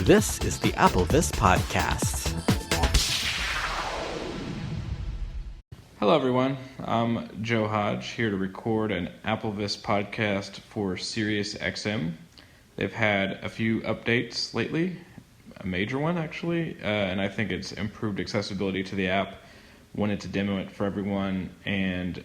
This is the Applevis Podcast. Hello, everyone. I'm Joe Hodge, here to record an Applevis podcast for SiriusXm. They've had a few updates lately, a major one actually, and I think it's improved accessibility to the app. Wanted to demo it for everyone, and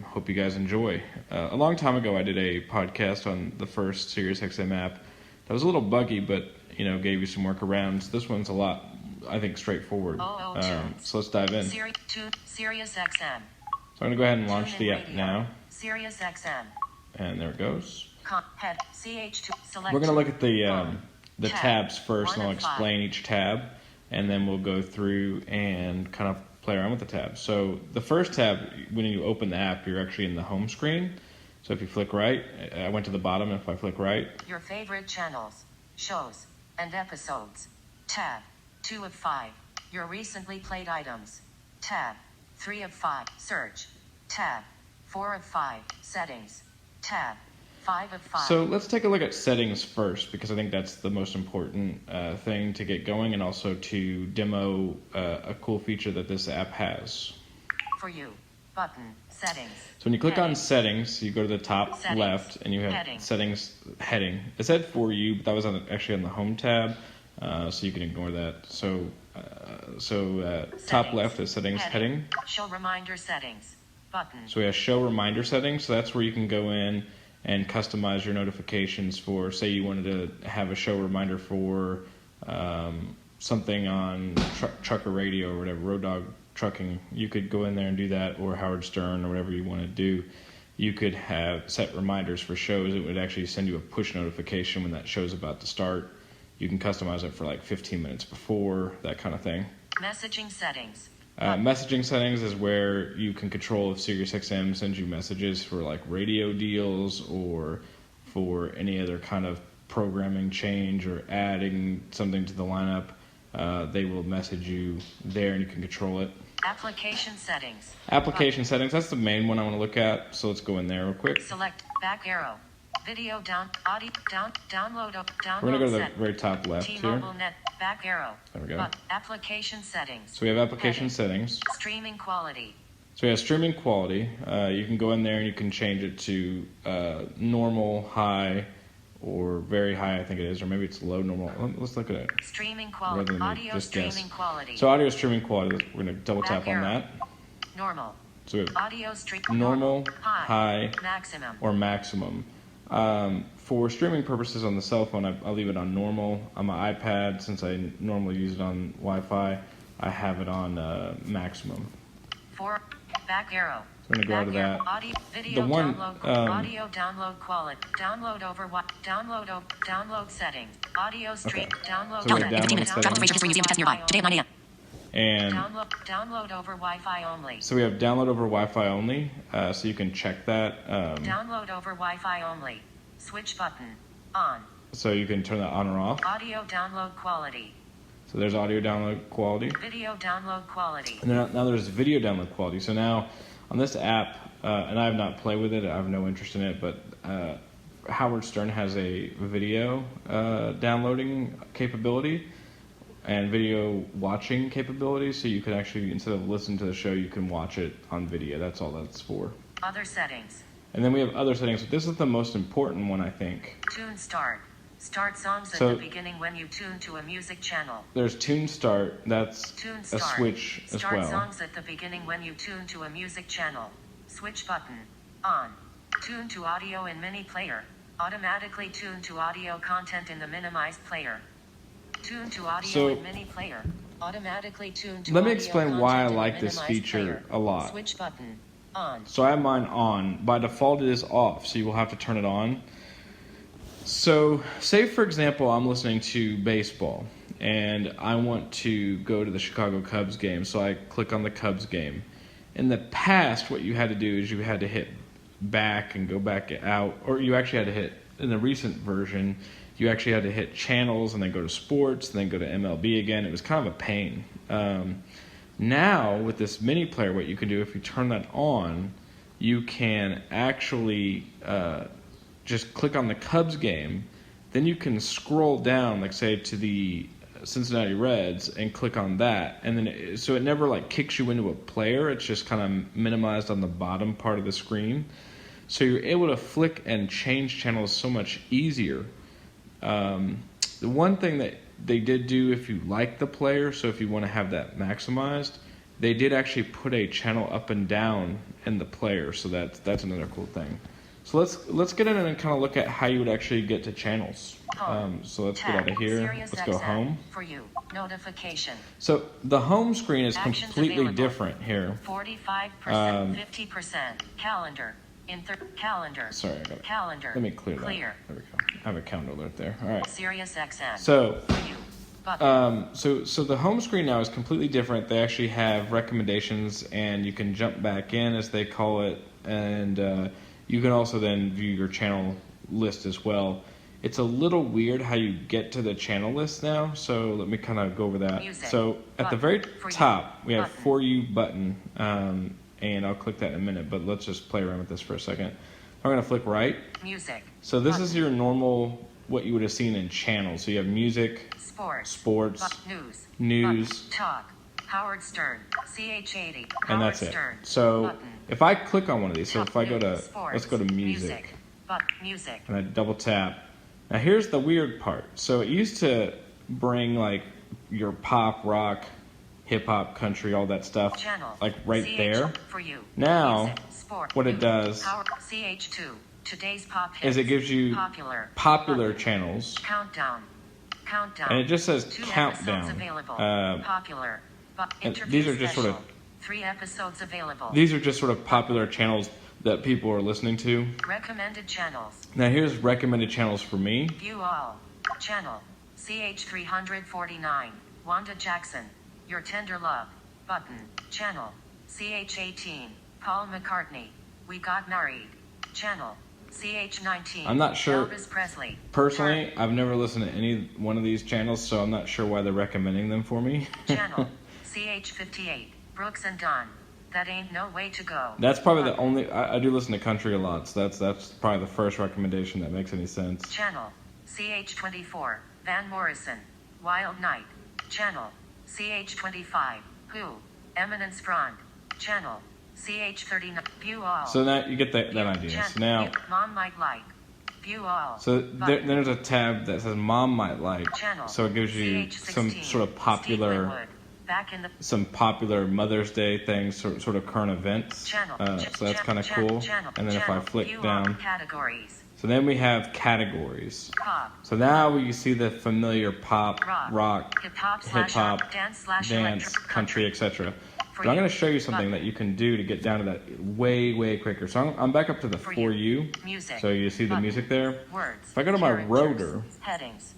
hope you guys enjoy. A long time ago, I did a podcast on the first SiriusXm app. That was a little buggy, but gave you some workarounds. This one's a lot, I think, straightforward. So let's dive in. SiriusXM. So I'm going to go ahead and launch the app now. SiriusXM. And there it goes. Head CH2 select. We're going to look at the tabs first, and I'll explain each tab, and then we'll go through and kind of play around with the tabs. So the first tab, when you open the app, you're actually in the home screen. So if you flick right, I went to the bottom. If I flick right, your favorite channels, shows, and episodes. Tab 2 of 5. Your recently played items. Tab 3 of 5. Search. Tab 4 of 5. Settings. Tab 5 of 5. So let's take a look at settings first, because I think that's the most important thing to get going, and also to demo a cool feature that this app has. For you. Button. Settings. So when you click on settings, you go to the top left, and you have settings heading. It said for you, but that was actually on the home tab, so you can ignore that. So top left is settings heading. Show reminder settings. Button. So we have show reminder settings. So that's where you can go in and customize your notifications for, say you wanted to have a show reminder for something on trucker radio or whatever, Road Dog Trucking. You could go in there and do that, or Howard Stern, or whatever you want to do. You could have set reminders for shows. It would actually send you a push notification when that show's about to start. You can customize it for like 15 minutes before, that kind of thing. Messaging settings. Messaging settings is where you can control if SiriusXM sends you messages for like radio deals or for any other kind of programming change or adding something to the lineup. They will message you there, and you can control it. Application settings. Application settings, that's the main one I want to look at, so let's go in there real quick. Select back arrow. Video down, audio down, download. We're going to go to the very top left here. T-Mobile Net, back arrow. There we go. Application settings. So we have application settings. Streaming quality. So we have streaming quality. You can go in there and you can change it to normal, high, or very high, I think it is, or maybe it's low, normal. Let's look at it. Streaming quality. Audio streaming quality. So audio streaming quality, we're going to double tap on that. Normal. So we have audio stream. Normal, high, maximum. or maximum. For streaming purposes on the cell phone, I'll leave it on normal. On my iPad, since I normally use it on Wi-Fi, I have it on maximum. For back arrow. So I'm going to go out of that. Audio, video the one, download, audio download quality. Download over what? Download settings. Audio stream. Download. So we have download settings. And download over Wi-Fi only. So we have download over Wi-Fi only, so you can check that. Download over Wi-Fi only. Switch button on. So you can turn that on or off. Audio download quality. So there's audio download quality. Video download quality. And now there's video download quality. So now on this app, and I have not played with it, I have no interest in it, but Howard Stern has a video downloading capability and video watching capability, so you can actually, instead of listening to the show, you can watch it on video. That's all that's for. Other settings. And then we have other settings. This is the most important one, I think. Tune start. Start songs at the beginning when you tune to a music channel. There's tune start. That's tune start. A switch as well. Start songs at the beginning when you tune to a music channel. Switch button on. Tune to audio in mini player. Automatically tune to audio content in the minimized player. Tune to audio in mini player. Automatically tune to. Let me explain why I like this feature player. A lot. Switch button on. So I have mine on. By default, it is off, so you will have to turn it on. So, say for example, I'm listening to baseball, and I want to go to the Chicago Cubs game, so I click on the Cubs game. In the past, what you had to do is you had to hit back and go back out, or you actually had to hit, in the recent version, you actually had to hit channels and then go to sports and then go to MLB again. It was kind of a pain. Now, with this mini player, what you can do, if you turn that on, you can actually just click on the Cubs game, then you can scroll down, like say to the Cincinnati Reds, and click on that, and then so it never like kicks you into a player. It's just kind of minimized on the bottom part of the screen, so you're able to flick and change channels so much easier. The one thing that they did do, if you like the player, so if you want to have that maximized, they did actually put a channel up and down in the player, so that's another cool thing. So let's get in and kind of look at how you would actually get to channels. So let's get out of here. Let's go home. For you. Notification. So the home screen is Actions completely available. different here. 45%, 50%. Calendar. Calendar. Sorry, I got it. Calendar. Let me clear that. Clear. There we go. I have a calendar alert there. All right. SiriusXm. So, For you. Button. so the home screen now is completely different. They actually have recommendations, and you can jump back in, as they call it, and you can also then view your channel list as well. It's a little weird how you get to the channel list now, so let me kind of go over that. Music. So at the very top, we have Button. For You button, and I'll click that in a minute, but let's just play around with this for a second. I'm going to flick right. Music. So this Button. is your normal, what you would have seen in channels. So you have music, sports, news, Button. Talk. Howard Stern. CH80. and that's it. So if I click on one of these, so if I go to, let's go to music, Music. and I double tap. Now here's the weird part. So it used to bring like your pop, rock, hip hop, country, all that stuff, Channel. like right CH there. For you. Now, Music. Sport. what it News. does CH2. Today's pop hits. is it gives you popular Button. channels, Countdown. and it just says 2 episodes countdown. available. Popular. And Interview these are just sort of special. 3 episodes available. These are just sort of popular channels that people are listening to. Recommended channels. Now here's recommended channels for me. View all. Channel. CH349. Wanda Jackson. Your Tender Love. Button. Channel. CH18. Paul McCartney. We Got Married. Channel. CH19. I'm not sure. Elvis Presley. Personally, I've never listened to any one of these channels, so I'm not sure why they're recommending them for me. Channel. CH58. Brooks and Dunn. That Ain't No Way to Go. That's probably the only. I do listen to country a lot, so that's probably the first recommendation that makes any sense. Channel. CH24. Van Morrison. Wild Night. Channel. CH25. Who? Eminence Front. Channel. CH39. View all. So now you get that View idea. chan- So now, view- Mom might like. View all. so Button. there's a tab that says Mom Might Like. Channel. So it gives you CH16. some sort of Steve popular. Winwood. Back in the Some popular Mother's Day things, sort of current events. channel. So that's kind of cool. And then if I flick View all down, categories. so then we have categories. Pop. So now we see the familiar pop, rock, Hip hop, dance, country, etc. But I'm going to show you something that you can do to get down to that way quicker. So I'm back up to the For You. Music. So you see the Button. music there. Words. If I go to my Characters. rotor, Headings.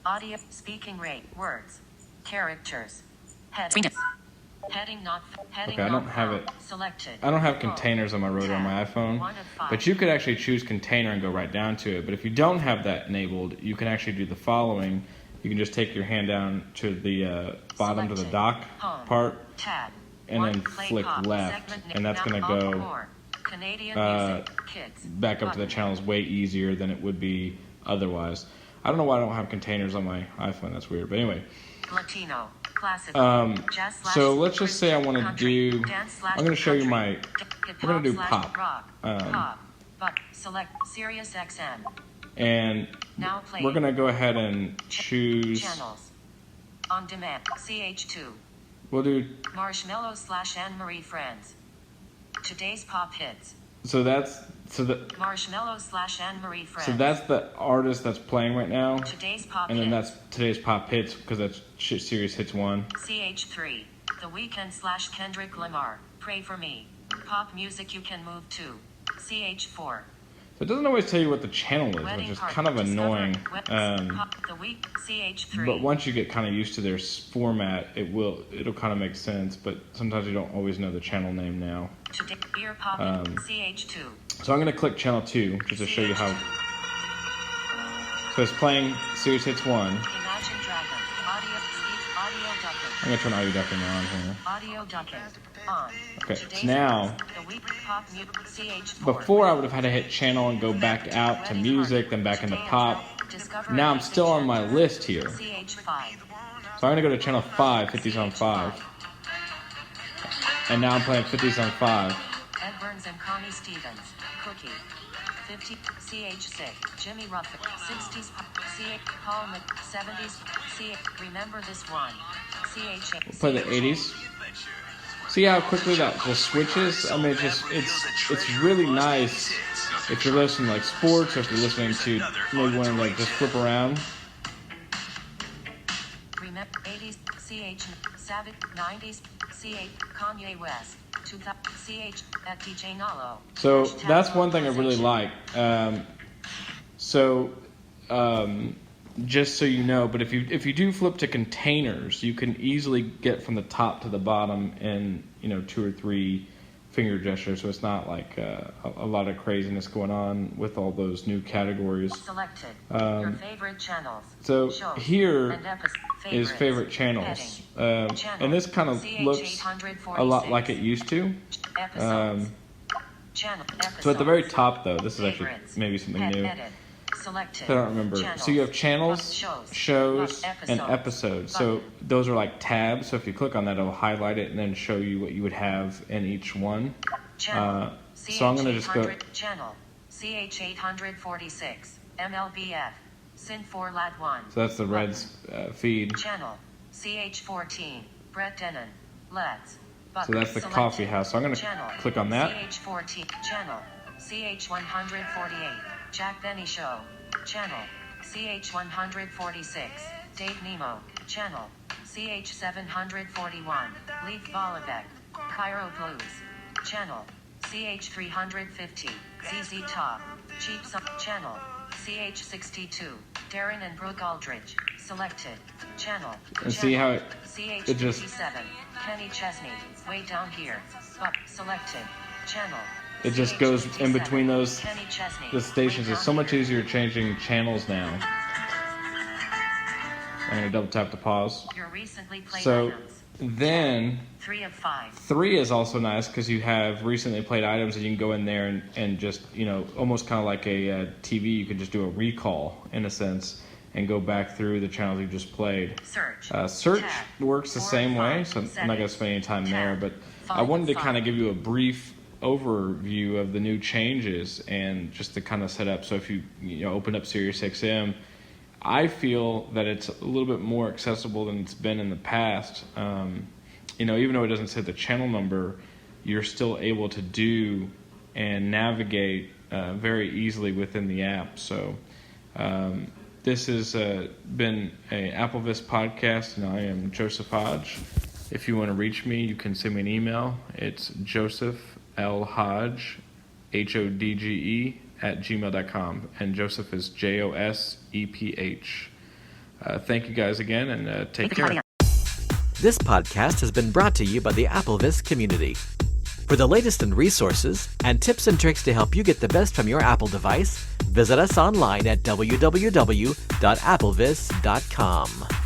Audio. Speaking rate. Words. Characters. Headings. Heading not. Heading Okay, I not don't have found. it. Selected. I don't have Home. containers on my rotor on my iPhone, 1 of 5. but you could actually choose container and go right down to it. But if you don't have that enabled, you can actually do the following. You can just take your hand down to the bottom to the Selected. dock Home. part, Tab. and One, then play flick pop. left, Segment and that's now going to go encore. Canadian music. Kids. back up to the Button. channels way easier than it would be otherwise. I don't know why I don't have containers on my iPhone. That's weird. But anyway, Latino. Classical. Jazz slash so let's just say I want to country. do. Dance slash I'm going to show you country. my. Hip-hop We're going to do slash pop. Rock. Pop. But select SiriusXM. And Now play. we're going to go ahead and choose. Channels. On demand. CH2. We'll do. Marshmallow slash Anne Marie Friends. Today's pop hits. So that's Marshmallow slash Anne Marie Friends. so that's the artist that's playing right now, Today's pop and then hits. that's today's pop hits because that's Sirius Hits 1. CH3. The Weeknd slash Kendrick Lamar. Pray for me. Pop music you can move to. CH4. So it doesn't always tell you what the channel is, Wedding which is party. kind of annoying. Pop the week. CH3. But once you get kind of used to their format, it'll kind of make sense. But sometimes you don't always know the channel name now. Today, ear popping. CH2. So I'm going to click channel 2 just to show you how. So it's playing Sirius Hits 1. Imagine Dragons. Audio ducking. I'm going to turn audio ducking on here. Audio ducking. On. Okay, so Today's now, the week pop music. CH4. before I would have had to hit channel and go back out to music, then back into pop. Discover Now I'm still on my list here. CH5. So I'm going to go to channel 5, 50s on 5. And now I'm playing 50s on 5. Ed Burns and Connie Stevens. Cookie. 50 CH6. Jimmy Ruffin. 60s. CH Paul Mc 70s. CH. Remember this one. CH. We'll play the 80s. See how quickly that just switches? I mean, it's really nice if you're listening to like sports, or if you're listening to maybe want to like just flip around. Remember 80s. CH. Savage. 90s. CH. Kanye West. 2000. CH. At DJ Nalo. So that's one thing I really like. Just so you know, but if you do flip to containers, you can easily get from the top to the bottom in 2 or 3 finger gestures. So it's not like a lot of craziness going on with all those new categories. Selected. Your favorite channels. So Shows here and is favorite channels, and this kind of looks a lot like it used to. So at the very top, though, this is actually maybe something new. Selected. I don't remember. So you have channels, shows, and episodes. So those are like tabs. So if you click on that, it'll highlight it and then show you what you would have in each one. So I'm going to just go. Channel CH846 MLBF Sin 4 Lad 1. So that's the Reds feed. Channel CH14 Brett Denon Let's. So that's the coffee house. So I'm going to click on that. CH14 Channel CH148 Jack Benny Show. Channel CH146 Dave Nemo. Channel CH741 Leaf Volleybek. Cairo Blues. Channel CH350 ZZ Top. Cheap Song. Channel CH62 Darren and Brooke Aldridge. Selected. Channel. And see how it just... CH57 Kenny Chesney. Way down here. Up. Selected. Channel. It just goes in between the stations. It's so much easier changing channels now. I'm going to double tap to pause. So then 3 of 5. 3 is also nice because you have recently played items and you can go in there and just, almost kind of like a TV, you can just do a recall in a sense and go back through the channels you just played. Search works the same way, so I'm not going to spend any time there, but I wanted to kind of give you a brief overview of the new changes and just to kind of set up. So if you open up SiriusXm, I feel that it's a little bit more accessible than it's been in the past. Even though it doesn't say the channel number, you're still able to do and navigate very easily within the app. So this has been a AppleVis podcast, and I am Joseph Hodge. If you want to reach me, you can send me an email. It's Joseph L. Hodge, HODGE, @gmail.com. And Joseph is JOSEPH. Thank you guys again, and take care. This podcast has been brought to you by the AppleVis community. For the latest in resources and tips and tricks to help you get the best from your Apple device, visit us online at www.applevis.com.